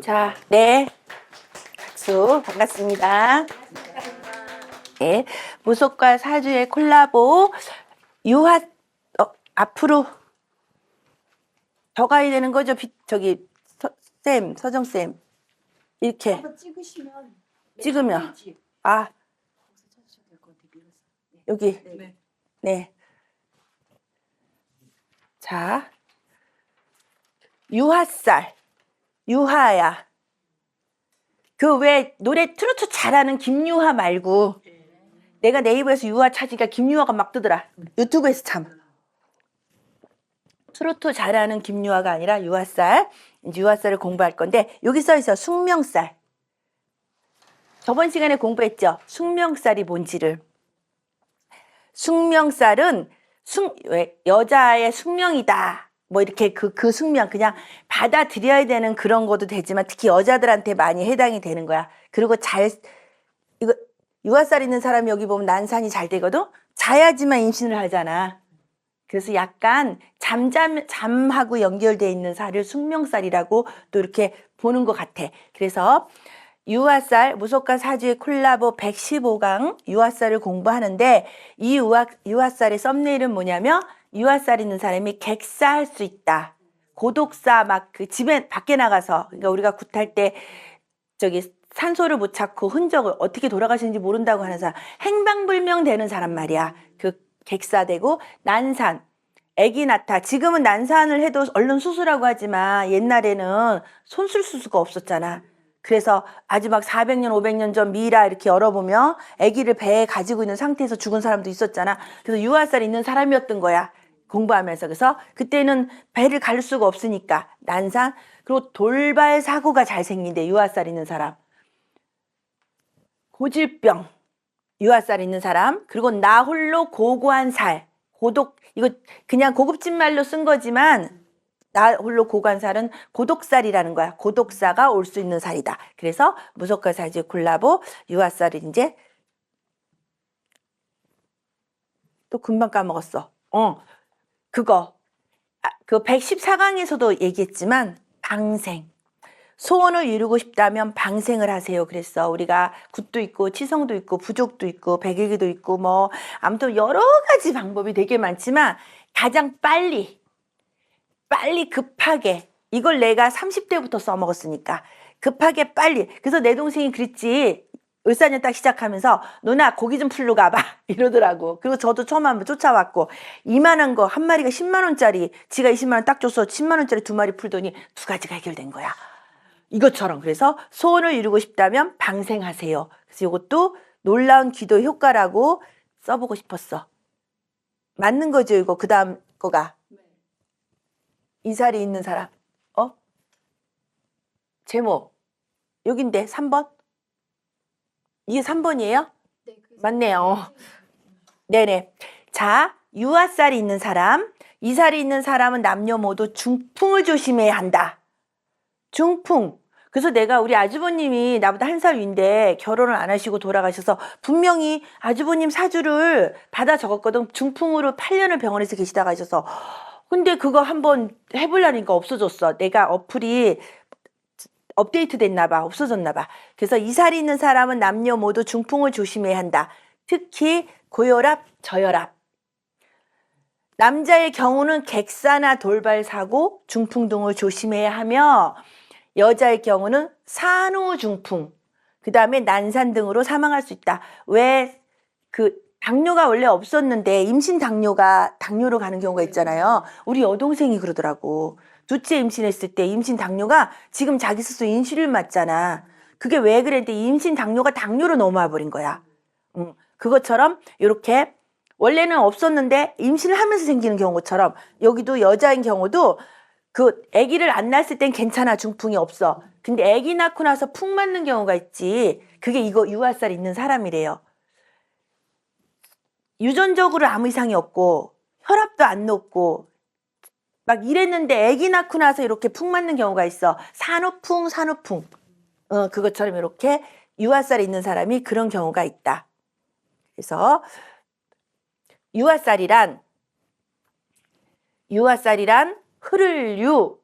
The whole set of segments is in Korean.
자, 네. 박수. 반갑습니다. 네. 무속과 사주의 콜라보 유화 앞으로 더 가야 되는 거죠? 저기 쌤, 서정 쌤. 이렇게 한번 찍으시면 찍으면 아 여기 네. 네. 자, 유화살, 유하야. 그 왜 노래 트로트 잘하는 김유하 말고 내가 네이버에서 유하 찾으니까 김유하가 막 뜨더라. 유튜브에서 참. 트로트 잘하는 김유하가 아니라 유화살. 이제 유화살을 공부할 건데 여기 써 있어 숙명살. 저번 시간에 공부했죠. 숙명살이 뭔지를. 숙명살은 여자의 숙명이다. 뭐 이렇게 그 숙명 그냥 받아들여야 되는 그런 것도 되지만 특히 여자들한테 많이 해당이 되는 거야. 그리고 이거 유화살 있는 사람이 여기 보면 난산이 잘 되거든. 자야지만 임신을 하잖아. 그래서 약간 잠하고 연결되어 있는 살을 숙명살이라고 또 이렇게 보는 것 같아. 그래서 유화살, 무속과 사주의 콜라보 115강 유화살을 공부하는데 이 유화살의 썸네일은 뭐냐면 유화살 있는 사람이 객사할 수 있다. 고독사 막 그 집에 밖에 나가서 그러니까 우리가 굿할 때 저기 산소를 못 찾고 흔적을 어떻게 돌아가시는지 모른다고 하는 사람 행방불명 되는 사람 말이야. 그 객사되고 난산 아기 낳다. 지금은 난산을 해도 얼른 수술하고 하지만 옛날에는 손쓸 수가 없었잖아. 그래서 아주 막 400년, 500년 전 미라 이렇게 열어보면 아기를 배에 가지고 있는 상태에서 죽은 사람도 있었잖아. 그래서 유화살 있는 사람이었던 거야. 공부하면서. 그래서 그때는 배를 갈 수가 없으니까 난산. 그리고 돌발 사고가 잘 생긴대. 유화살 있는 사람. 고질병. 유화살 있는 사람. 그리고 나 홀로 고고한 살. 고독. 이거 그냥 고급진 말로 쓴 거지만 나 홀로 고고한 살은 고독살이라는 거야. 고독사가 올 수 있는 살이다. 그래서 무속과 사주의 콜라보 유화살이 이제 또 금방 까먹었어. 그거 그 114강에서도 얘기했지만 방생. 소원을 이루고 싶다면 방생을 하세요. 그랬어. 우리가 굿도 있고 치성도 있고 부족도 있고 백일기도 있고 뭐 아무튼 여러 가지 방법이 되게 많지만 가장 빨리 급하게 이걸 내가 30대부터 써먹었으니까 급하게 빨리. 그래서 내 동생이 그랬지. 을사년 딱 시작하면서 누나 고기 좀 풀러 가봐 이러더라고. 그리고 저도 처음 한번 쫓아왔고 이만한 거 한 마리가 10만 원짜리 지가 20만 원 딱 줘서 10만 원짜리 2마리 풀더니 2가지가 해결된 거야. 이것처럼. 그래서 소원을 이루고 싶다면 방생하세요. 그래서 이것도 놀라운 기도 효과라고 써보고 싶었어. 맞는 거죠 이거. 그 다음 거가 이살이 있는 사람. 제목 여긴데 3번? 이게 3번이에요? 네, 맞네요. 네네. 자, 유화살이 있는 사람, 이살이 있는 사람은 남녀 모두 중풍을 조심해야 한다. 중풍. 그래서 내가 우리 아주버님이 나보다 1살 위인데 결혼을 안 하시고 돌아가셔서 분명히 아주버님 사주를 받아 적었거든. 중풍으로 8년을 병원에서 계시다가 하셔서. 근데 그거 한번 해보려니까 없어졌어. 내가 어플이 업데이트 됐나 봐. 없어졌나 봐. 그래서 이살이 있는 사람은 남녀 모두 중풍을 조심해야 한다. 특히 고혈압, 저혈압. 남자의 경우는 객사나 돌발 사고, 중풍 등을 조심해야 하며 여자의 경우는 산후중풍, 그 다음에 난산 등으로 사망할 수 있다. 왜 당뇨가 원래 없었는데 임신 당뇨로 가는 경우가 있잖아요. 우리 여동생이 그러더라고. 둘째 임신했을 때 임신 당뇨가 지금 자기 스스로 인슐린 맞잖아. 그게 왜 그랬는데 임신 당뇨가 당뇨로 넘어와 버린 거야. 그것처럼 이렇게 원래는 없었는데 임신을 하면서 생기는 경우처럼 여기도 여자인 경우도 그 아기를 안 낳았을 땐 괜찮아. 중풍이 없어. 근데 아기 낳고 나서 풍 맞는 경우가 있지. 그게 이거 유화살 있는 사람이래요. 유전적으로 아무 이상이 없고 혈압도 안 높고 막 이랬는데 아기 낳고 나서 이렇게 풍 맞는 경우가 있어. 산후풍. 그것처럼 이렇게 유화살이 있는 사람이 그런 경우가 있다. 그래서 유화살이란 흐를 유,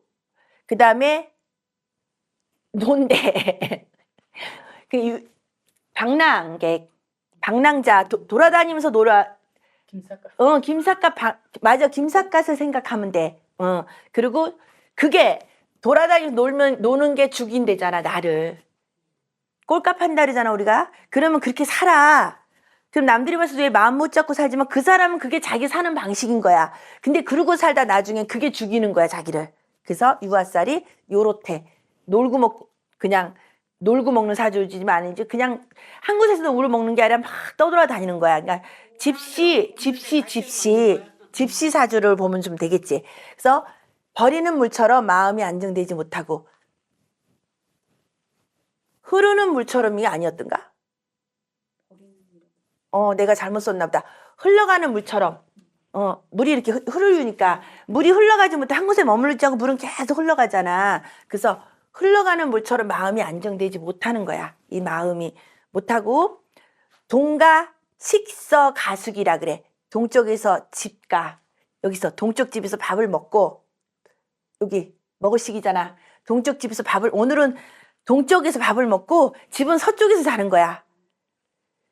그 다음에 논대. 방랑객, 방랑자, 돌아다니면서 놀아. 김삿갓. 김삿갓, 맞아. 김삿갓을 생각하면 돼. 그리고 그게 돌아다니면서 노는 게 죽인대잖아, 나를. 꼴값 한다르잖아, 우리가. 그러면 그렇게 살아. 그럼 남들이 봤을 때 왜 마음 못 잡고 살지만 그 사람은 그게 자기 사는 방식인 거야. 근데 그러고 살다 나중에 그게 죽이는 거야, 자기를. 그래서 유아살이 요렇대. 그냥 놀고 먹는 사주지만 아니지. 그냥 한 곳에서 우를 먹는 게 아니라 막 떠돌아다니는 거야. 그러니까 집시 사주를 보면 좀 되겠지. 그래서 버리는 물처럼 마음이 안정되지 못하고 흐르는 물처럼이 아니었던가? 내가 잘못 썼나 보다. 흘러가는 물처럼. 물이 이렇게 흐르니까 물이 흘러가지 못해 한 곳에 머무르지 않고 물은 계속 흘러가잖아. 그래서 흘러가는 물처럼 마음이 안정되지 못하는 거야. 이 마음이 못하고 동가 식서 가숙이라 그래. 동쪽에서 집가. 여기서 동쪽 집에서 밥을 먹고 여기 먹을 시기잖아. 동쪽 집에서 오늘은 동쪽에서 밥을 먹고 집은 서쪽에서 자는 거야.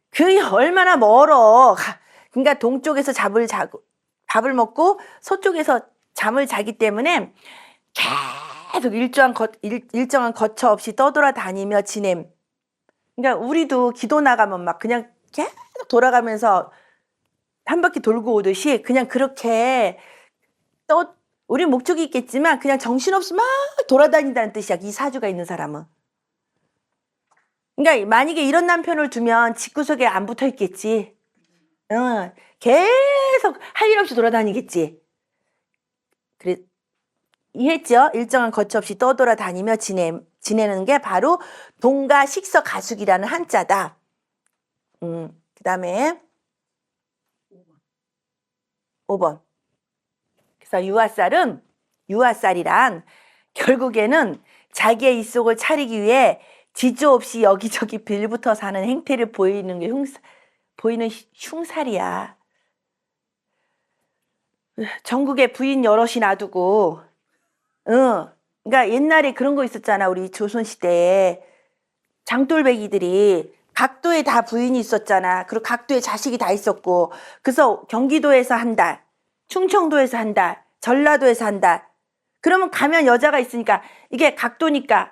그게 얼마나 멀어. 그러니까 동쪽에서 밥을 먹고 서쪽에서 잠을 자기 때문에 계속 일정한 거처 없이 떠돌아다니며 지냄. 그러니까 우리도 기도 나가면 막 그냥 계속 돌아가면서 한 바퀴 돌고 오듯이 그냥 그렇게 우리 목적이 있겠지만 그냥 정신없이 막 돌아다닌다는 뜻이야. 이 사주가 있는 사람은. 그러니까 만약에 이런 남편을 두면 집구석에 안 붙어 있겠지. 계속 할 일 없이 돌아다니겠지. 그래, 이해했죠? 일정한 거처 없이 떠돌아다니며 지내는 게 바로 동가 식서 가숙이라는 한자다. 그 다음에 5번. 그래서 유아살이란 결국에는 자기의 입속을 차리기 위해 지조 없이 여기저기 빌부터 사는 행태를 보이는 게 흉살이야. 전국에 부인 여럿이 놔두고, 그러니까 옛날에 그런 거 있었잖아. 우리 조선시대에 장돌배기들이 각도에 다 부인이 있었잖아. 그리고 각도에 자식이 다 있었고, 그래서 경기도에서 한 달, 충청도에서 한 달, 전라도에서 한 달. 그러면 가면 여자가 있으니까 이게 각도니까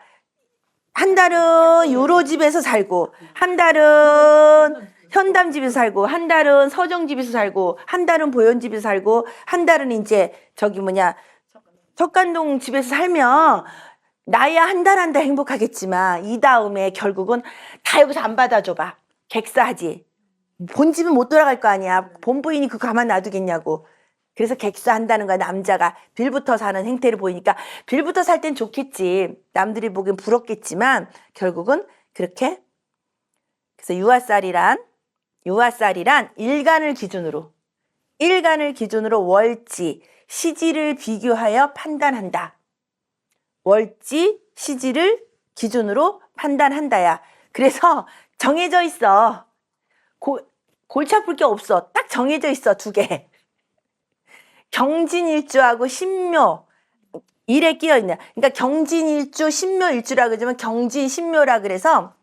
한 달은 요로집에서 살고, 한 달은 현담집에서 살고, 한 달은 서정집에서 살고, 한 달은 보현집에서 살고, 한 달은 이제 척간동 집에서 살면 나야 한 달 행복하겠지만 이 다음에 결국은 다 여기서 안 받아줘봐. 객사하지. 본집은 못 돌아갈 거 아니야. 본부인이 그거 가만 놔두겠냐고. 그래서 객사한다는 거야. 남자가 빌부터 사는 행태를 보이니까 빌부터 살 땐 좋겠지. 남들이 보기엔 부럽겠지만 결국은 그렇게. 그래서 유아살이란 일간을 기준으로 월지, 시지를 비교하여 판단한다. 월지, 시지를 기준으로 판단한다야. 그래서 정해져 있어. 골치 아플 게 없어. 딱 정해져 있어. 2개. 경진일주하고 신묘. 일에 끼어 있냐. 그러니까 경진일주, 신묘일주라 그러지만 경진신묘라 그래서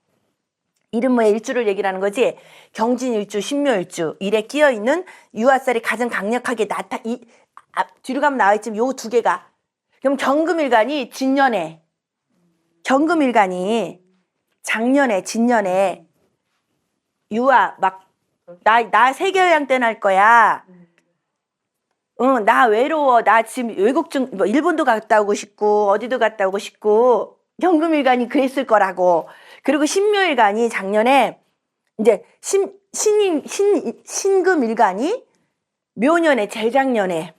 이름 뭐야 일주를 얘기를 하는 거지. 경진일주, 신묘일주. 일에 끼어 있는 유아살이 가장 강력하게 뒤로 가면 나와 있지만 요 2개가. 그럼 경금일간이 진년에, 작년에, 진년에 유아 나 세계여행 때 날 거야. 나 외로워. 나 지금 외국 일본도 갔다 오고 싶고 어디도 갔다 오고 싶고 경금일간이 그랬을 거라고. 그리고 신묘일간이 작년에 이제 신금일간이 묘년에 재작년에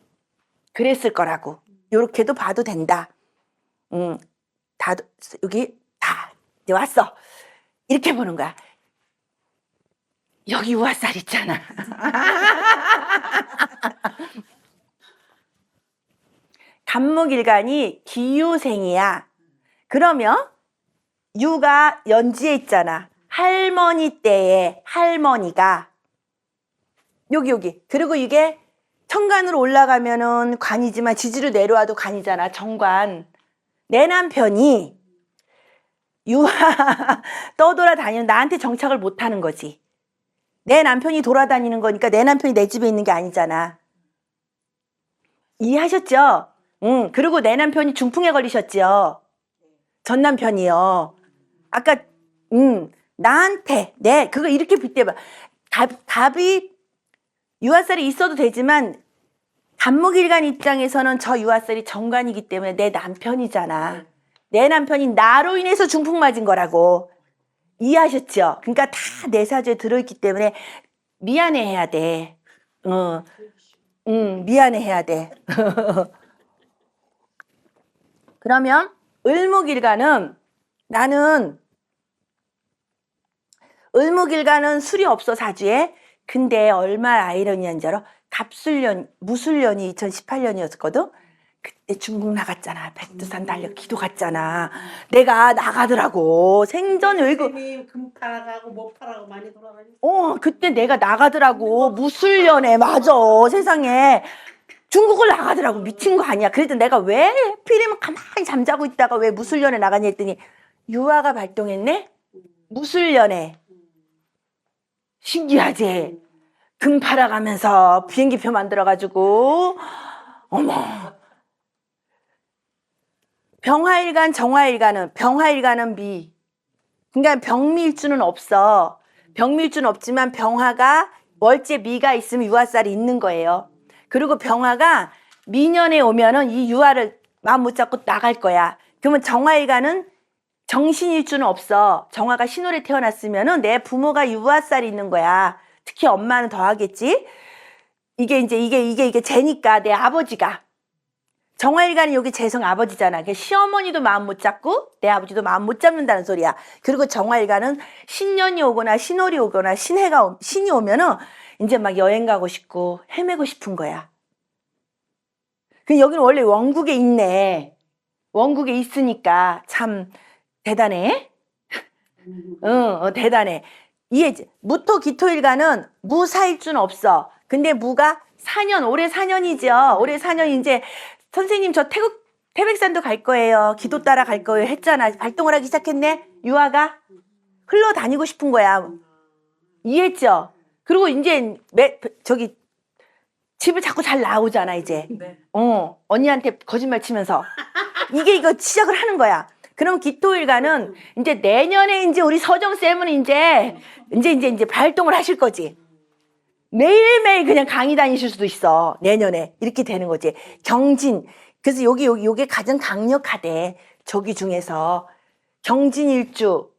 그랬을 거라고. 요렇게도 봐도 된다. 여기 다 이제 왔어. 이렇게 보는 거야. 여기 유아살 있잖아. 간목일간이 기유생이야. 그러면 유가 연지에 있잖아. 할머니 때에 할머니가 여기. 그리고 이게 천간으로 올라가면은 관이지만 지지로 내려와도 관이잖아. 정관. 내 남편이 유아 떠돌아다니는 나한테 정착을 못하는 거지. 내 남편이 돌아다니는 거니까 내 남편이 내 집에 있는 게 아니잖아. 이해하셨죠? 응. 그리고 내 남편이 중풍에 걸리셨죠. 전 남편이요. 아까 나한테 그거 이렇게 빗대봐. 답이 유아살이 있어도 되지만 간목일간 입장에서는 저 유아살이 정관이기 때문에 내 남편이잖아. 내 남편이 나로 인해서 중풍 맞은 거라고. 이해하셨죠? 그러니까 다 내 사주에 들어있기 때문에 미안해해야 돼. 미안해해야 돼. 그러면 을목일간은 나는 을목일간은 술이 없어 사주에. 근데 얼마나 아이러니한 줄 알아? 갑술년 무술년이 2018년이었거든. 그때 중국 나갔잖아. 백두산 달려 기도 갔잖아. 내가 나가더라고. 생전 외국. 금 팔아가고 못 팔아가고 많이 돌아다녔어. 그때 내가 나가더라고. 무술년에 맞아. 세상에. 중국을 나가더라고. 미친 거 아니야. 그래도 내가 왜 하필이면 가만히 잠자고 있다가 왜 무술년에 나가냐 했더니 유아가 발동했네? 무술년에. 신기하지? 금 팔아가면서 비행기표 만들어가지고 어머. 병화일간 정화일간은 미. 그러니까 병미일주는 없어. 병미일주는 없지만 병화가 월제 미가 있으면 유아살이 있는 거예요. 그리고 병화가 미년에 오면은 이 유아를 마음 못 잡고 나갈 거야. 그러면 정화일간은 정신일주는 없어. 정화가 신월에 태어났으면은 내 부모가 유아살이 있는 거야. 특히 엄마는 더 하겠지. 이게 쟤니까 내 아버지가. 정화일간이 여기 재성 아버지잖아. 시어머니도 마음 못 잡고 내 아버지도 마음 못 잡는다는 소리야. 그리고 정화일간은 신년이 오거나 신월이 오거나 신이 오면은 이제 막 여행 가고 싶고 헤매고 싶은 거야. 그 여기는 원래 원국에 있네. 원국에 있으니까 참 대단해. 대단해. 무토 기토일간은 무사일주는 없어. 근데 무가 4년, 올해 4년이죠. 올해 4년 이제 선생님 저 태백산도 갈 거예요. 기도 따라 갈 거예요. 했잖아. 발동을 하기 시작했네. 유아가 흘러다니고 싶은 거야. 이해했죠? 그리고 이제 집을 자꾸 잘 나오잖아 이제. 네. 언니한테 거짓말 치면서 이거 시작을 하는 거야. 그럼 기토일간은 이제 내년에 이제 우리 서정쌤은 이제 발동을 하실 거지. 매일매일 그냥 강의 다니실 수도 있어. 내년에. 이렇게 되는 거지. 경진. 그래서 요게 가장 강력하대. 저기 중에서. 경진일주.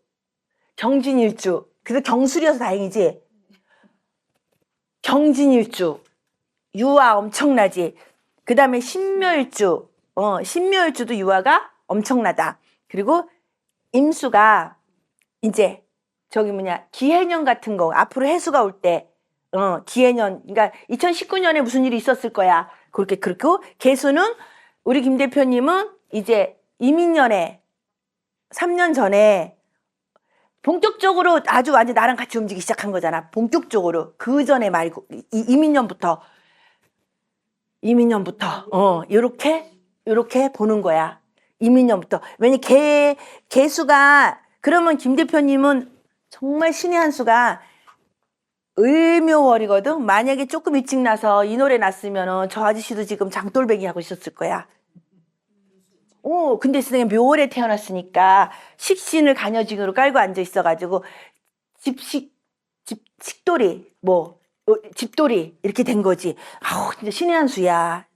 그래서 경술이어서 다행이지. 경진일주. 유아 엄청나지. 그 다음에 신묘일주. 신묘일주도 유아가 엄청나다. 그리고 임수가 이제 기해년 같은 거. 앞으로 해수가 올 때. 기해년, 그러니까 2019년에 무슨 일이 있었을 거야. 그렇고, 개수는 우리 김 대표님은 이제 이민년에 3년 전에 본격적으로 아주 완전 나랑 같이 움직이기 시작한 거잖아. 본격적으로. 그 전에 말고, 이민년부터, 요렇게 보는 거야. 이민년부터. 왜냐, 개수가, 그러면 김 대표님은 정말 신의 한 수가 을묘월이거든. 만약에 조금 일찍 나서 이 노래 났으면은 저 아저씨도 지금 장돌배기 하고 있었을 거야. 근데 선생님 묘월에 태어났으니까 식신을 간여직으로 깔고 앉아 있어가지고 식돌이 집돌이 이렇게 된 거지. 아우 진짜 신의 한 수야.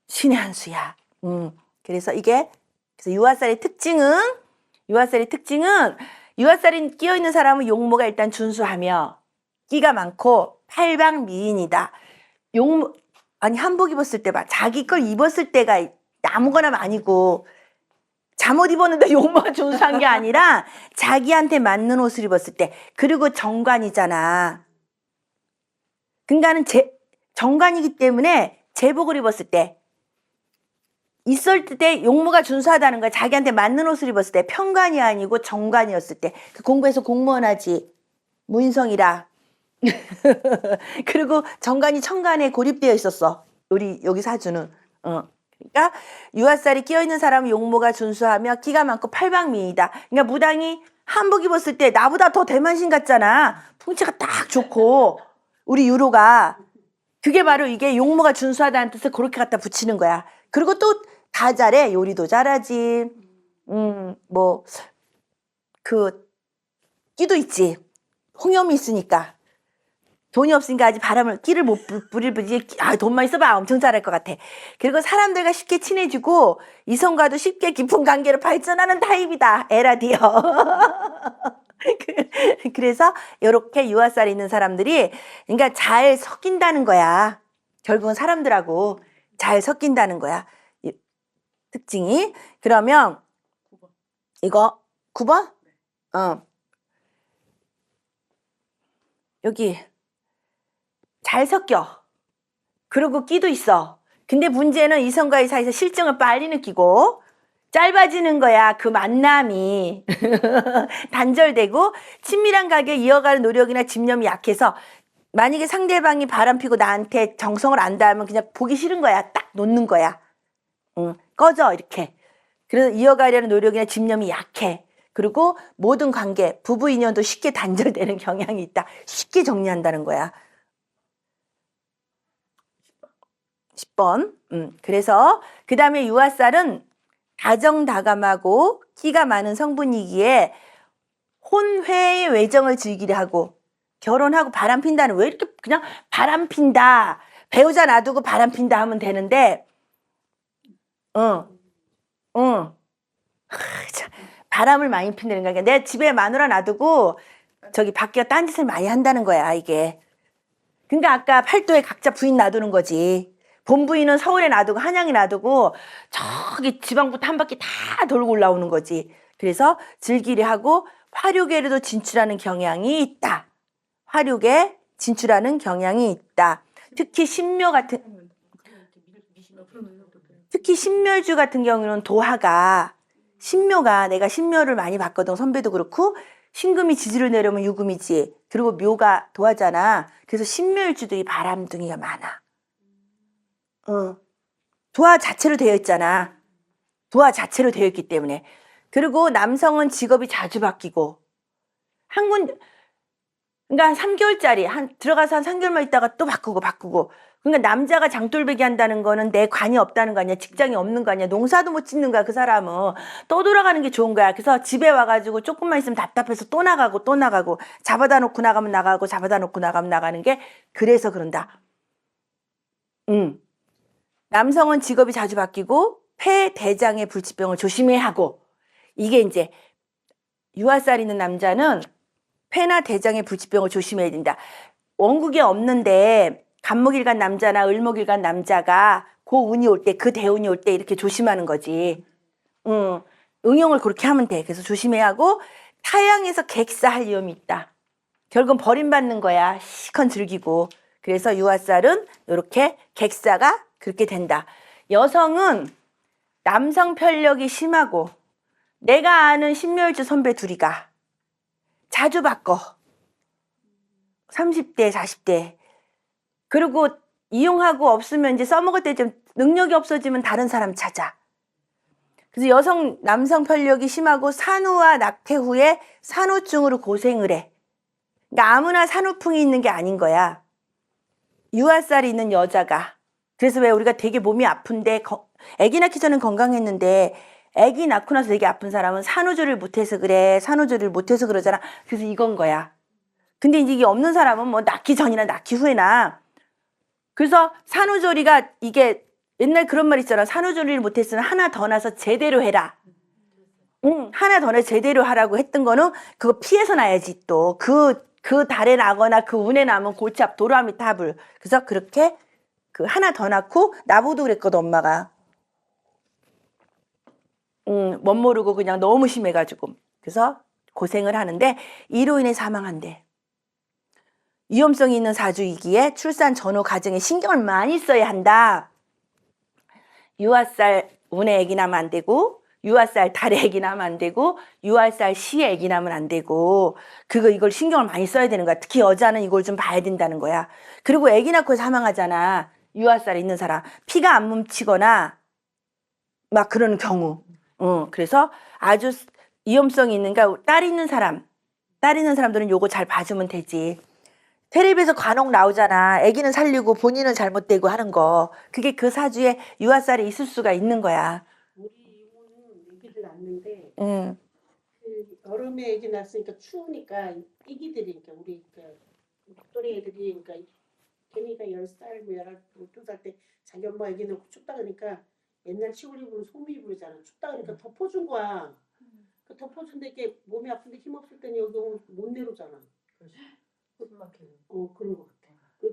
신의 한 수야. 그래서 유아살의 특징은 유아살이 끼어있는 사람은 용모가 일단 준수하며 끼가 많고 팔방미인이다. 한복 입었을 때 봐. 자기 걸 입었을 때가 아무거나 아니고 잠옷 입었는데 용모가 준수한 게 아니라 자기한테 맞는 옷을 입었을 때. 그리고 정관이잖아. 그러니까는 정관이기 때문에 제복을 입었을 때 있을 때 용모가 준수하다는 거야. 자기한테 맞는 옷을 입었을 때. 편관이 아니고 정관이었을 때. 공부해서 공무원 하지. 무인성이라. 그리고 정관이 천간에 고립되어 있었어. 여기 사주는. 그러니까 유아살이 끼어있는 사람은 용모가 준수하며 끼가 많고 팔방미이다. 그러니까 무당이 한복 입었을 때 나보다 더 대만신 같잖아. 풍채가 딱 좋고 우리 유로가. 그게 바로 이게 용모가 준수하다는 뜻을 그렇게 갖다 붙이는 거야. 그리고 또 다 잘해. 요리도 잘하지. 뭐 그 끼도 있지. 홍염이 있으니까. 돈이 없으니까 아직 끼를 못 부릴 뿐이지. 돈만 있어봐 엄청 잘할 것 같아. 그리고 사람들과 쉽게 친해지고 이성과도 쉽게 깊은 관계로 발전하는 타입이다. 에라디어. 그래서 이렇게 유아살이 있는 사람들이 그러니까 잘 섞인다는 거야. 결국은 사람들하고 잘 섞인다는 거야. 특징이. 그러면 이거 9번? 여기 잘 섞여. 그리고 끼도 있어. 근데 문제는 이성과의 사이에서 실증을 빨리 느끼고 짧아지는 거야. 그 만남이. 단절되고 친밀한 관계 이어가는 노력이나 집념이 약해서 만약에 상대방이 바람피고 나한테 정성을 안다 하면 그냥 보기 싫은 거야. 딱 놓는 거야. 꺼져 이렇게. 그래서 이어가려는 노력이나 집념이 약해. 그리고 모든 관계, 부부 인연도 쉽게 단절되는 경향이 있다. 쉽게 정리한다는 거야. 10번. 그래서 그 다음에 유아살은 다정다감하고 끼가 많은 성분이기에 혼회의 외정을 즐기려 하고 결혼하고 바람핀다는 왜 이렇게 그냥 바람핀다. 배우자 놔두고 바람핀다 하면 되는데 바람을 많이 핀다는 거야. 내 집에 마누라 놔두고 저기 밖에 딴짓을 많이 한다는 거야 이게. 그러니까 아까 팔도에 각자 부인 놔두는 거지. 본부인은 서울에 놔두고 한양에 놔두고 저기 지방부터 한 바퀴 다 돌고 올라오는 거지. 그래서 즐기려 하고 화류계로도 진출하는 경향이 있다. 화류계 진출하는 경향이 있다. 특히 신묘주 같은 경우는 신묘가 내가 신묘를 많이 봤거든. 선배도 그렇고 신금이 지지를 내려면 유금이지. 그리고 묘가 도화잖아. 그래서 신묘일주들이 바람둥이가 많아. 도화 자체로 되어 있잖아. 도화 자체로 되어 있기 때문에. 그리고 남성은 직업이 자주 바뀌고 그러니까 3개월짜리 들어가서 한 3개월만 있다가 또 바꾸고 그러니까 남자가 장돌배기 한다는 거는 내 관이 없다는 거 아니야. 직장이 없는 거 아니야. 농사도 못 짓는 거야. 그 사람은 또 돌아가는 게 좋은 거야. 그래서 집에 와가지고 조금만 있으면 답답해서 또 나가고 잡아다 놓고 나가면 나가고 잡아다 놓고 나가면 나가는 게 그래서 그런다. 남성은 직업이 자주 바뀌고 폐, 대장의 불치병을 조심해야 하고 이게 이제 유아살 있는 남자는 폐나 대장의 불치병을 조심해야 된다. 원국에 없는데 간목일 간 남자나 을목일 간 남자가 그 운이 올 때, 그 대운이 올 때 이렇게 조심하는 거지. 응용을 그렇게 하면 돼. 그래서 조심해야 하고 타양에서 객사할 위험이 있다. 결국은 버림받는 거야. 시컨 즐기고. 그래서 유아살은 이렇게 객사가 그렇게 된다. 여성은 남성 편력이 심하고 내가 아는 신묘일주 선배 둘이가 자주 바꿔. 30대, 40대. 그리고 이용하고 없으면 이제 써먹을 때 좀 능력이 없어지면 다른 사람 찾아. 그래서 남성 편력이 심하고 산후와 낙태 후에 산후증으로 고생을 해. 그러니까 아무나 산후풍이 있는 게 아닌 거야. 유아살이 있는 여자가. 그래서 왜 우리가 되게 몸이 아픈데 아기 낳기 전엔 건강했는데 아기 낳고 나서 되게 아픈 사람은 산후조리를 못해서 그래. 산후조리를 못해서 그러잖아. 그래서 이건 거야. 근데 이제 이게 없는 사람은 뭐 낳기 전이나 낳기 후에나. 그래서 산후조리가 이게 옛날 그런 말 있잖아. 산후조리를 못했으면 하나 더 나서 제대로 해라. 하나 더 나서 제대로 하라고 했던 거는 그거 피해서 나야지 또. 그 달에 나거나 그 운에 나면 골치 아프 도라미 타불. 그래서 그렇게 그 하나 더 낳고 나보도 그랬거든 엄마가. 못 모르고 그냥 너무 심해가지고. 그래서 고생을 하는데 이로 인해 사망한대. 위험성이 있는 사주이기에 출산 전후 가정에 신경을 많이 써야 한다. 유아살 운에 애기 나면 안 되고 유아살 달에 애기 나면 안 되고 유아살 시에 애기 나면 안 되고 이걸 신경을 많이 써야 되는 거야. 특히 여자는 이걸 좀 봐야 된다는 거야. 그리고 애기 낳고 사망하잖아. 유아살 있는 사람. 피가 안 뭉치거나 막 그런 경우. 그래서 아주 위험성이 있는, 그러니까 딸 있는 사람들은 요거 잘 봐주면 되지. 텔레비에서 간혹 나오잖아. 아기는 살리고 본인은 잘못되고 하는 거. 그게 그 사주에 유아살이 있을 수가 있는 거야. 우리 이모는 아기를 낳는데 응. 그 여름에 아기 낳았으니까 추우니까 애기들이 그러니까 우리 그 또래 애들이 그러니까 걔네가 10살 뭐 12살 때 자기 엄마 아기 낳고 춥다 그러니까 옛날 시골 입으면 소미 부르잖아. 춥다 그러니까 덮어준 거야. 그 덮어준데 이게 몸이 아픈데 힘 없을 때는 여기 오면 못 내려오잖아. 그런 것 같아.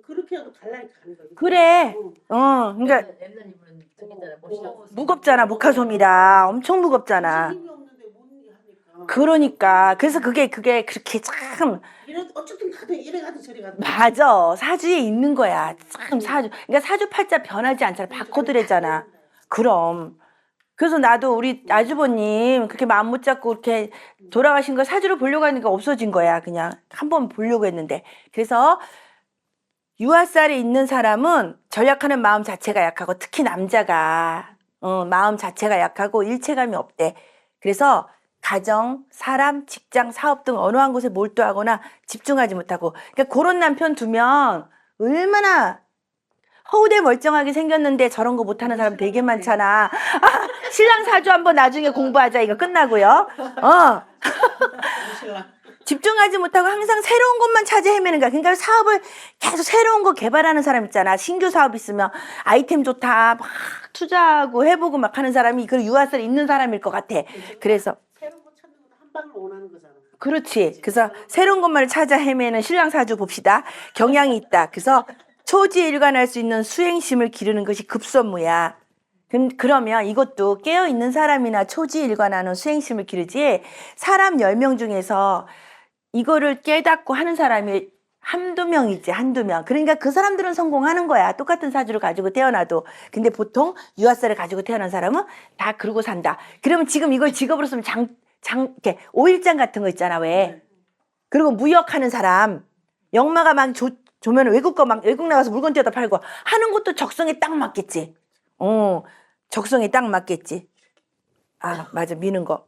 그렇게 해도 갈라니까 가는 거야. 그래. 어. 그러니까 옛날 이분은 저기잖아 멋있다고 무겁잖아. 목화솜이라 엄청 무겁잖아. 힘이 없는데 못 하니까. 그러니까 그래서 그게 그렇게 참 어쨌든 가든 이래 가든 저래 가든. 맞아. 사주에 있는 거야. 참 사주. 그러니까 사주팔자 변하지 않잖아. 바꿔드래잖아. 그럼. 그래서 나도 우리 아주버님 그렇게 마음 못 잡고 이렇게 돌아가신 거 사주를 보려고 하니까 없어진 거야. 그냥 한번 보려고 했는데. 그래서 유아살이 있는 사람은 전략하는 마음 자체가 약하고 특히 남자가 마음 자체가 약하고 일체감이 없대. 그래서 가정, 사람, 직장, 사업 등 어느 한 곳에 몰두하거나 집중하지 못하고 그러니까 그런 남편 두면 얼마나 허우대 멀쩡하게 생겼는데 저런 거 못하는 사람 되게 많잖아. 신랑 사주 한번 나중에 공부하자. 이거 끝나고요. 집중하지 못하고 항상 새로운 것만 찾아 헤매는 거야. 그러니까 사업을 계속 새로운 거 개발하는 사람 있잖아. 신규 사업 있으면 아이템 좋다 막 투자하고 해보고 막 하는 사람이 그 유아살 있는 사람일 것 같아. 그래서 새로운 거 찾는 것도 한 방을 원하는 거잖아. 그렇지. 그래서 새로운 것만을 찾아 헤매는 신랑 사주 봅시다. 경향이 있다. 그래서 초지일관할 수 있는 수행심을 기르는 것이 급선무야. 그러면 이것도 깨어있는 사람이나 초지일관하는 수행심을 기르지 사람 10명 중에서 이거를 깨닫고 하는 사람이 한두 명이지, 한두 명. 그러니까 그 사람들은 성공하는 거야. 똑같은 사주를 가지고 태어나도. 근데 보통 유아살을 가지고 태어난 사람은 다 그러고 산다. 그러면 지금 이걸 직업으로 쓰면 이렇게 오일장 같은 거 있잖아, 왜. 그리고 무역하는 사람, 영마가 막 조면 외국 나가서 물건 떼다 팔고 하는 것도 적성에 딱 맞겠지. 적성에 딱 맞겠지. 아, 맞아. 미는 거.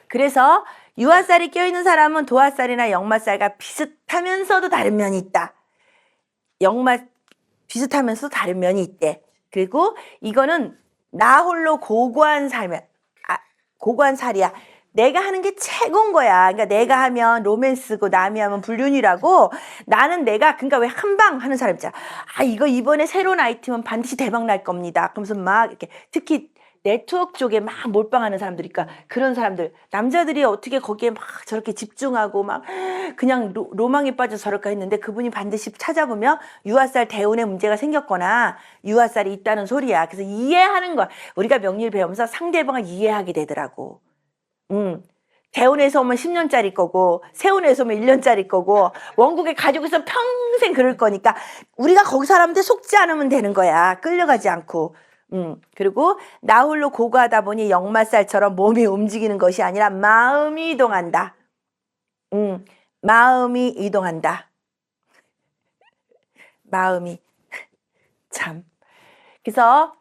그래서 유아살이 껴있는 사람은 도화살이나 역마살과 비슷하면서도 다른 면이 있다. 비슷하면서도 다른 면이 있대. 그리고 이거는 나 홀로 고고한 살이야. 내가 하는 게 최고인 거야. 그러니까 내가 하면 로맨스고 남이 하면 불륜이라고. 나는 그러니까 왜 한방 하는 사람 있잖아. 이거 이번에 새로운 아이템은 반드시 대박 날 겁니다. 그러면서 막 이렇게 특히 네트워크 쪽에 막 몰빵하는 사람들이니까 그런 사람들 남자들이 어떻게 거기에 막 저렇게 집중하고 막 그냥 로망에 빠져서 저럴까 했는데 그분이 반드시 찾아보면 유아살 대운에 문제가 생겼거나 유아살이 있다는 소리야. 그래서 이해하는 거야. 우리가 명리를 배우면서 상대방을 이해하게 되더라고. 대운에서 오면 10년짜리 거고 세운에서 오면 1년짜리 거고 원국에 가지고 있으면 평생 그럴 거니까 우리가 거기 사람한테 속지 않으면 되는 거야. 끌려가지 않고. 그리고 나 홀로 고고하다 보니 역마살처럼 몸이 움직이는 것이 아니라 마음이 이동한다. 마음이 이동한다. 마음이 참. 그래서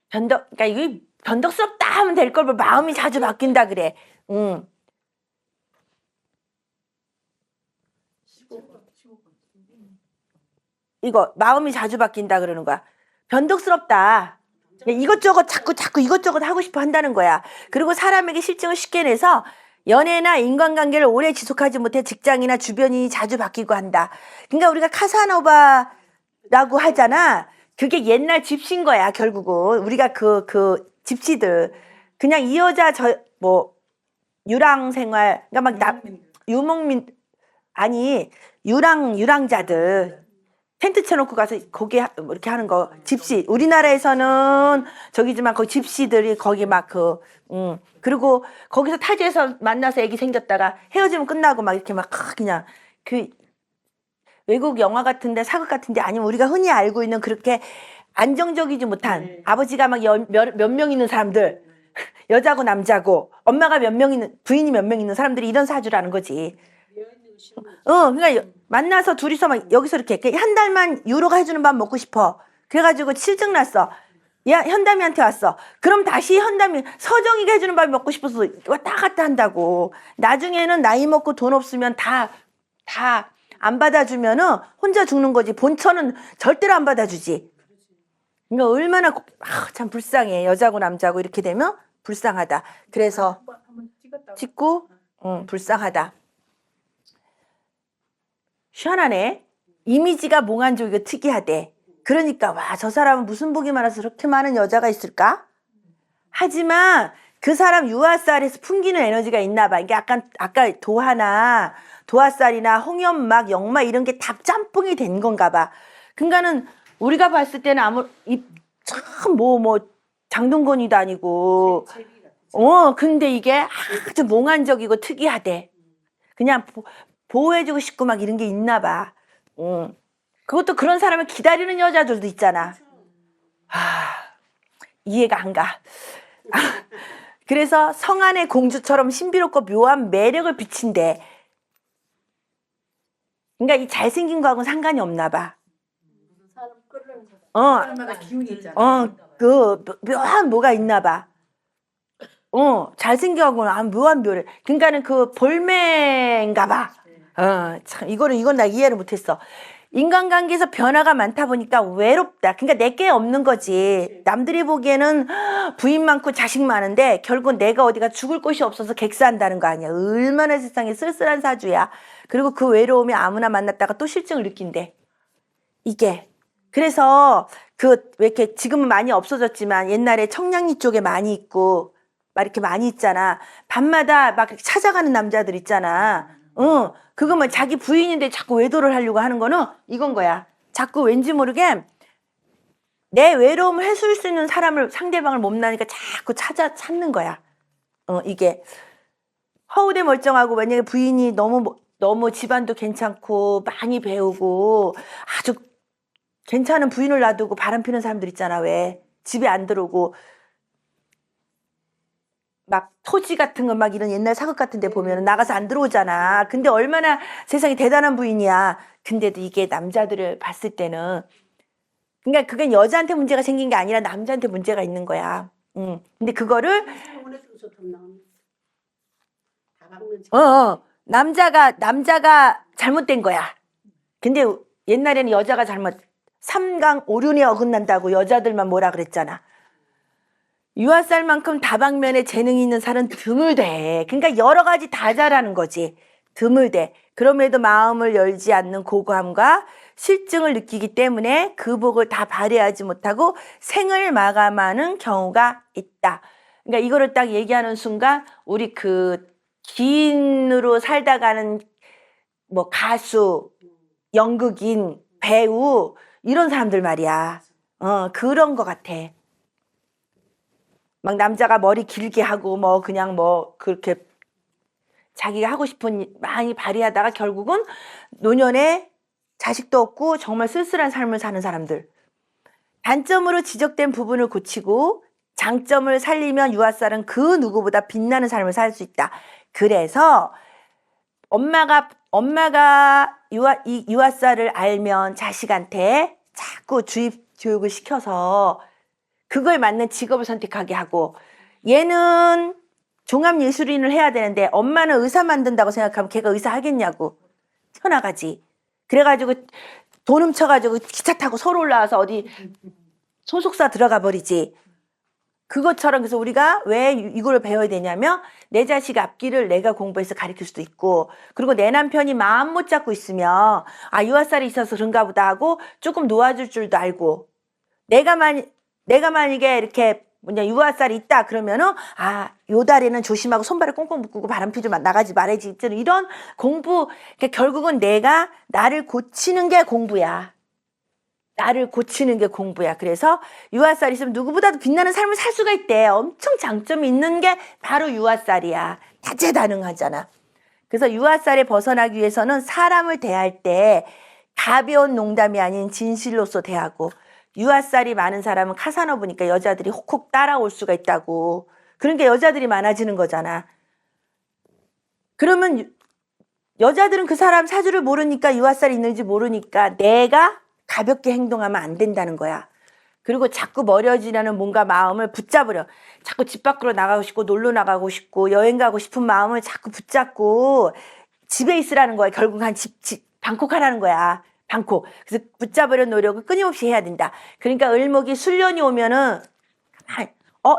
그러니까 이게 변덕스럽다 하면 될 걸 마음이 자주 바뀐다 그래. 이거 마음이 자주 바뀐다 그러는 거야. 변덕스럽다. 이것저것 자꾸 이것저것 하고 싶어 한다는 거야. 그리고 사람에게 실증을 쉽게 내서 연애나 인간관계를 오래 지속하지 못해 직장이나 주변이 자주 바뀌고 한다. 그러니까 우리가 카사노바라고 하잖아. 그게 옛날 집시인 거야, 결국은. 우리가 그 집시들. 그냥 이 여자 유랑 생활, 그러니까 막 유랑자들. 텐트 쳐놓고 가서 거기 이렇게 하는 거 집시. 우리나라에서는 저기지만 거기 집시들이 거기 막 그리고 거기서 타지에서 만나서 애기 생겼다가 헤어지면 끝나고 막 이렇게 막 그냥 그 외국 영화 같은데 사극 같은데 아니면 우리가 흔히 알고 있는 그렇게 안정적이지 못한 아버지가 막 몇 명 있는 사람들 여자고 남자고 엄마가 부인이 몇 명 있는 사람들이 이런 사주라는 거지. 그러니까 만나서 둘이서 막 여기서 이렇게 한 달만 유로가 해주는 밥 먹고 싶어. 그래가지고 실증 났어. 야, 현담이한테 왔어. 그럼 다시 현담이 서정이가 해주는 밥 먹고 싶어서 왔다 갔다 한다고. 나중에는 나이 먹고 돈 없으면 다 안 받아주면은 혼자 죽는 거지. 본처는 절대로 안 받아주지. 그러니까 얼마나 참 불쌍해. 여자고 남자고 이렇게 되면 불쌍하다. 그래서 찍고 불쌍하다. 시원하네. 이미지가 몽환적 이거 특이하대. 그러니까 와, 저 사람은 무슨 복이 많아서 그렇게 많은 여자가 있을까? 하지만 그 사람 유아쌀에서 풍기는 에너지가 있나 봐. 이게 약간 아까 도화쌀이나 홍연막, 역마 이런 게 다 짬뽕이 된 건가 봐. 그러니까는 우리가 봤을 때는 참 장동건이도 아니고 근데 이게 아주 몽환적이고 특이하대. 그냥 보호해주고 싶고 막 이런 게 있나 봐. 그것도 그런 사람을 기다리는 여자들도 있잖아. 이해가 안 가. 그래서 성안의 공주처럼 신비롭고 묘한 매력을 비친대. 그러니까 이 잘생긴 거하고는 상관이 없나 봐. 사람 끌는 사람마다 기운이 있잖아. 묘한 뭐가 있나 봐. 잘생겨하고는 묘한 묘를. 그러니까는 그 볼매인가 봐. 참, 이건 나 이해를 못했어. 인간관계에서 변화가 많다 보니까 외롭다. 그러니까 내게 없는 거지. 남들이 보기에는 부인 많고 자식 많은데 결국 내가 어디가 죽을 곳이 없어서 객사한다는 거 아니야. 얼마나 세상에 쓸쓸한 사주야. 그리고 그 외로움이 아무나 만났다가 또 실증을 느낀대. 이게. 그래서 왜 이렇게 지금은 많이 없어졌지만 옛날에 청량리 쪽에 많이 있고 막 이렇게 많이 있잖아. 밤마다 막 찾아가는 남자들 있잖아. 그거 뭐 자기 부인인데 자꾸 외도를 하려고 하는 거는 이건 거야. 자꾸 왠지 모르게 내 외로움을 해소할 수 있는 상대방을 못 나니까 자꾸 찾는 거야. 이게 허우대 멀쩡하고 만약에 부인이 너무 집안도 괜찮고 많이 배우고 아주 괜찮은 부인을 놔두고 바람 피는 사람들 있잖아. 왜 집에 안 들어오고 막 토지 같은 거 막 이런 옛날 사극 같은 데 보면 나가서 안 들어오잖아. 근데 얼마나 세상에 대단한 부인이야. 근데도 이게 남자들을 봤을 때는 그러니까 그게 여자한테 문제가 생긴 게 아니라 남자한테 문제가 있는 거야. 근데 그거를 남자가 잘못된 거야. 근데 옛날에는 여자가 삼강 오륜이 어긋난다고 여자들만 뭐라 그랬잖아. 유아쌀만큼 다방면에 재능이 있는 살은 드물대. 그러니까 여러 가지 다 잘하는 거지. 드물대. 그럼에도 마음을 열지 않는 고고함과 실증을 느끼기 때문에 그 복을 다 발휘하지 못하고 생을 마감하는 경우가 있다. 그러니까 이거를 딱 얘기하는 순간 우리 기인으로 살다가는 뭐 가수, 연극인, 배우 이런 사람들 말이야. 그런 거 같아. 막 남자가 머리 길게 하고 그냥 그렇게 자기가 하고 싶은 많이 발휘하다가 결국은 노년에 자식도 없고 정말 쓸쓸한 삶을 사는 사람들. 단점으로 지적된 부분을 고치고 장점을 살리면 유아쌀은 그 누구보다 빛나는 삶을 살 수 있다. 그래서 엄마가 유아쌀을 알면 자식한테 자꾸 주입 교육을 시켜서 그거에 맞는 직업을 선택하게 하고 얘는 종합예술인을 해야 되는데 엄마는 의사 만든다고 생각하면 걔가 의사 하겠냐고 튀어나가지. 그래가지고 돈 훔쳐가지고 기차 타고 서울 올라와서 어디 소속사 들어가 버리지. 그것처럼 그래서 우리가 왜 이걸 배워야 되냐면 내 자식 앞길을 내가 공부해서 가르칠 수도 있고 그리고 내 남편이 마음 못 잡고 있으면 유아쌀이 있어서 그런가 보다 하고 조금 놓아줄 줄도 알고 내가 만약에 이렇게 유아쌀이 있다 그러면은 요 달에는 조심하고 손발을 꽁꽁 묶고 바람피 좀 나가지 말아야지 이런 공부. 그러니까 결국은 내가 나를 고치는 게 공부야. 그래서 유아쌀이 있으면 누구보다도 빛나는 삶을 살 수가 있대. 엄청 장점이 있는 게 바로 유아쌀이야. 다재다능하잖아. 그래서 유아쌀에 벗어나기 위해서는 사람을 대할 때 가벼운 농담이 아닌 진실로서 대하고 유아쌀이 많은 사람은 카사노브니까 여자들이 혹혹 따라올 수가 있다고. 그러니까 여자들이 많아지는 거잖아. 그러면 여자들은 그 사람 사주를 모르니까 유아쌀이 있는지 모르니까 내가 가볍게 행동하면 안 된다는 거야. 그리고 자꾸 멀어지려는 뭔가 마음을 붙잡으려. 자꾸 집 밖으로 나가고 싶고 놀러 나가고 싶고 여행 가고 싶은 마음을 자꾸 붙잡고 집에 있으라는 거야. 결국 방콕 하라는 거야. 방콕. 그래서 붙잡으려 노력을 끊임없이 해야 된다. 그러니까 을목이 술년이 오면은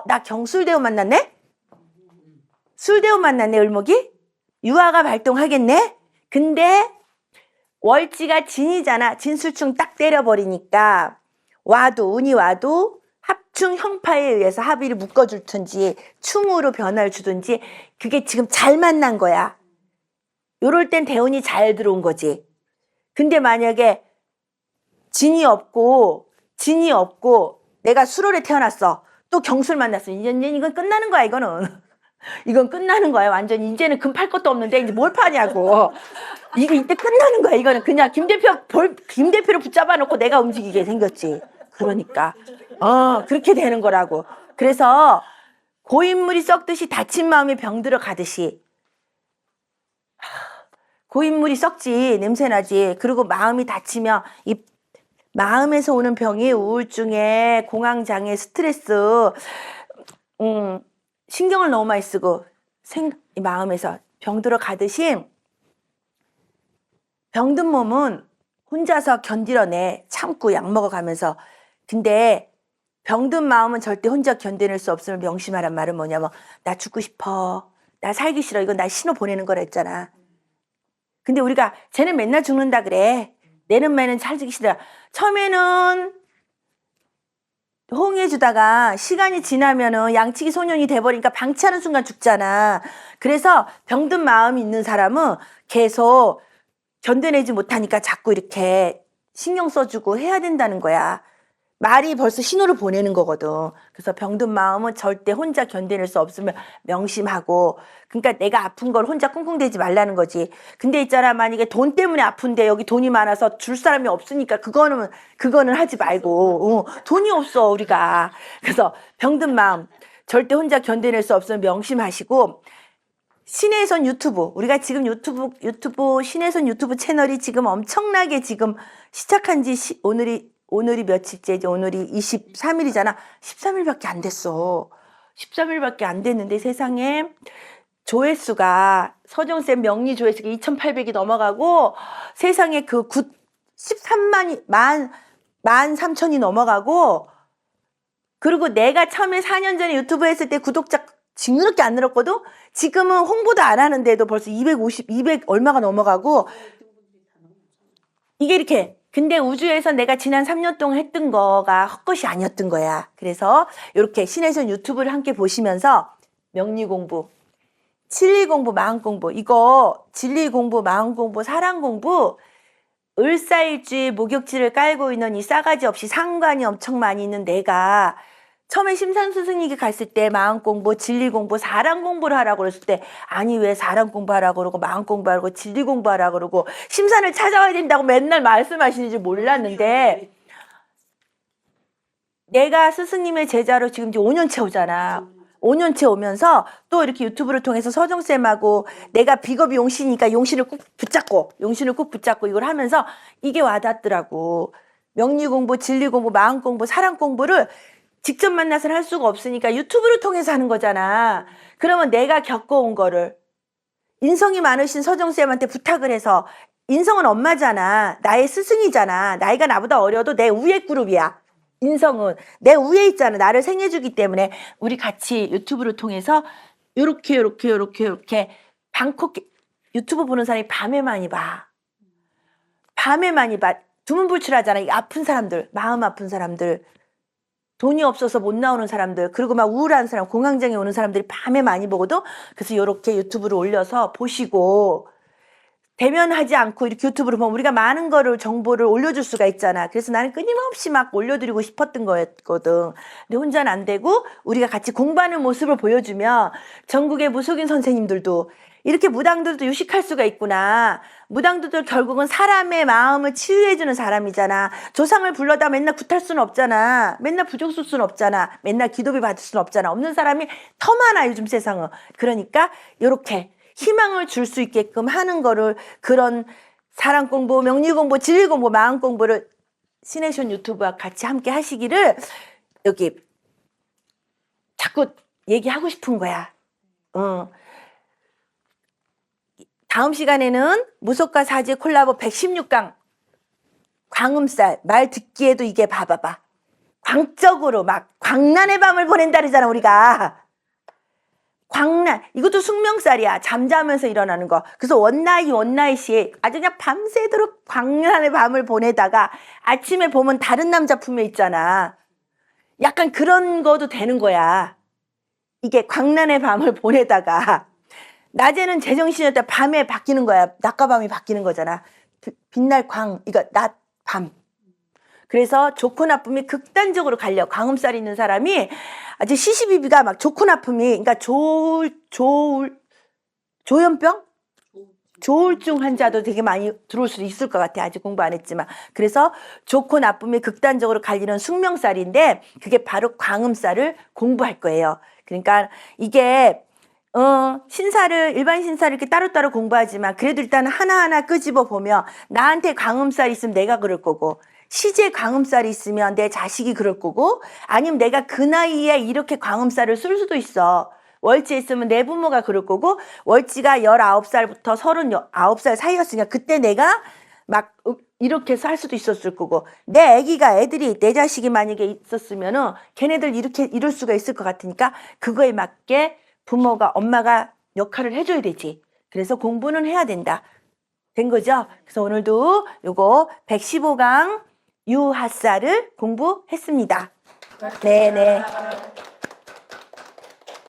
나 경술대원 만났네? 술대원 만났네, 을목이? 유화가 발동하겠네? 근데 월지가 진이잖아. 진술충 딱 때려버리니까 운이 와도 합충 형파에 의해서 합의를 묶어줄 텐지 충으로 변화를 주든지 그게 지금 잘 만난 거야. 요럴 땐 대운이 잘 들어온 거지. 근데 만약에 진이 없고 내가 수월에 태어났어. 또 경술 만났어. 이건 끝나는 거야, 이거는. 이건 끝나는 거야, 완전. 이제는 금 팔 것도 없는데 이제 뭘 파냐고. 이때 끝나는 거야. 이거는 그냥 김 대표를 붙잡아 놓고 내가 움직이게 생겼지. 그러니까 그렇게 되는 거라고. 그래서 고인물이 썩듯이 다친 마음이 병들어 가듯이 고인물이 썩지, 냄새나지. 그리고 마음이 다치면 이 마음에서 오는 병이 우울증에 공황장애, 스트레스, 신경을 너무 많이 쓰고 마음에서 병들어 가듯이 병든 몸은 혼자서 견디러내. 참고 약 먹어가면서. 근데 병든 마음은 절대 혼자 견뎌낼 수 없음을 명심하란 말은 뭐냐면 나 죽고 싶어. 나 살기 싫어. 이건 나 신호 보내는 거라 했잖아. 근데 우리가 쟤는 맨날 죽는다 그래. 내는 매는 살기 싫다. 처음에는 호응해주다가 시간이 지나면은 양치기 소년이 돼버리니까 방치하는 순간 죽잖아. 그래서 병든 마음이 있는 사람은 계속 견뎌내지 못하니까 자꾸 이렇게 신경 써주고 해야 된다는 거야. 말이 벌써 신호를 보내는 거거든. 그래서 병든 마음은 절대 혼자 견뎌낼 수 없으면 명심하고, 그러니까 내가 아픈 걸 혼자 꿍꿍대지 말라는 거지. 근데 있잖아, 만약에 돈 때문에 아픈데 여기 돈이 많아서 줄 사람이 없으니까 그거는 하지 말고. 돈이 없어, 우리가. 그래서 병든 마음 절대 혼자 견뎌낼 수 없으면 명심하시고, 신의 손 유튜브, 우리가 지금 유튜브 신의 손 유튜브 채널이 지금 엄청나게 지금 시작한 지 오늘이 며칠째지? 오늘이 23일이잖아. 13일밖에 안 됐어. 13일밖에 안 됐는데 세상에 조회수가, 서정쌤 명리 조회수가 2,800이 넘어가고, 세상에 13,000이 넘어가고, 그리고 내가 처음에 4년 전에 유튜브 했을 때 구독자 징그럽게 안 늘었거든? 지금은 홍보도 안 하는데도 벌써 200 얼마가 넘어가고, 이게 이렇게. 근데 우주에서 내가 지난 3년 동안 했던 거가 헛것이 아니었던 거야. 그래서 이렇게 신의 손 유튜브를 함께 보시면서 명리 공부, 진리 공부, 마음 공부, 이거 진리 공부, 마음 공부, 사랑 공부, 을사일주의 목욕지를 깔고 있는 이 싸가지 없이 상관이 엄청 많이 있는 내가 처음에 심산 스승님께 갔을 때 마음 공부, 진리 공부, 사랑 공부를 하라고 그랬을 때 아니 왜 사랑 공부하라고 그러고 마음 공부하라고 진리 공부하라고 그러고 심산을 찾아와야 된다고 맨날 말씀하시는지 몰랐는데, 내가 스승님의 제자로 지금 이제 5년째 오잖아. 5년째 오면서 또 이렇게 유튜브를 통해서 서정쌤하고 내가 비겁이 용신이니까 용신을 꼭 붙잡고 이걸 하면서 이게 와닿더라고. 명리 공부, 진리 공부, 마음 공부, 사랑 공부를 직접 만나서는 할 수가 없으니까 유튜브를 통해서 하는 거잖아. 그러면 내가 겪어온 거를 인성이 많으신 서정쌤한테 부탁을 해서, 인성은 엄마잖아. 나의 스승이잖아. 나이가 나보다 어려도 내 우애 그룹이야. 인성은 내 우애 있잖아. 나를 생해주기 때문에 우리 같이 유튜브를 통해서 요렇게 방콕 유튜브 보는 사람이 밤에 많이 봐. 두문불출하잖아. 이 아픈 사람들, 마음 아픈 사람들, 돈이 없어서 못 나오는 사람들, 그리고 막 우울한 사람, 공황장애 오는 사람들이 밤에 많이 보거든. 그래서 이렇게 유튜브를 올려서 보시고, 대면하지 않고 이렇게 유튜브를 보면 우리가 많은 거를 정보를 올려줄 수가 있잖아. 그래서 나는 끊임없이 막 올려드리고 싶었던 거였거든. 근데 혼자는 안 되고 우리가 같이 공부하는 모습을 보여주면 전국의 무속인 선생님들도 이렇게 무당들도 유식할 수가 있구나. 무당들도 결국은 사람의 마음을 치유해주는 사람이잖아. 조상을 불러다 맨날 굿할 수는 없잖아. 맨날 부족 쓸 수는 없잖아. 맨날 기도비 받을 수는 없잖아. 없는 사람이 더 많아, 요즘 세상은. 그러니까 이렇게 희망을 줄 수 있게끔 하는 거를, 그런 사랑 공부, 명리 공부, 진리 공부, 마음 공부를 시네션 유튜브와 같이 함께 하시기를 여기 자꾸 얘기하고 싶은 거야. 다음 시간에는 무속과 사제 콜라보 116강 광음살 말 듣기에도 이게 봐봐봐. 광적으로 막 광란의 밤을 보낸다 그러잖아 우리가. 광란 이것도 숙명살이야. 잠자면서 일어나는 거. 그래서 원나잇이 아주 그냥 밤새도록 광란의 밤을 보내다가 아침에 보면 다른 남자 품에 있잖아. 약간 그런 거도 되는 거야. 이게 광란의 밤을 보내다가 낮에는 제정신이었다 밤에 바뀌는 거야. 낮과 밤이 바뀌는 거잖아. 빛날 광 이거 낮 밤. 그래서 좋고 나쁨이 극단적으로 갈려. 광음살 있는 사람이 아주 시시비비가 막 좋고 나쁨이 그러니까 조현병? 조울증 환자도 되게 많이 들어올 수도 있을 것 같아. 아직 공부 안 했지만. 그래서 좋고 나쁨이 극단적으로 갈리는 숙명살인데 그게 바로 광음살을 공부할 거예요. 그러니까 이게 일반 신사를 이렇게 따로따로 공부하지만 그래도 일단 하나하나 끄집어 보면 나한테 광음살 있으면 내가 그럴 거고 시제 광음살이 있으면 내 자식이 그럴 거고 아니면 내가 그 나이에 이렇게 광음살을 쓸 수도 있어. 월지에 있으면 내 부모가 그럴 거고 월지가 19살부터 39살 사이였으니까 그때 내가 막 이렇게 살 수도 있었을 거고 내 내 자식이 만약에 있었으면은 걔네들 이렇게 이럴 수가 있을 것 같으니까 그거에 맞게 엄마가 역할을 해줘야 되지. 그래서 공부는 해야 된다. 된 거죠? 그래서 오늘도 요거 115강 유하사를 공부했습니다. 네네.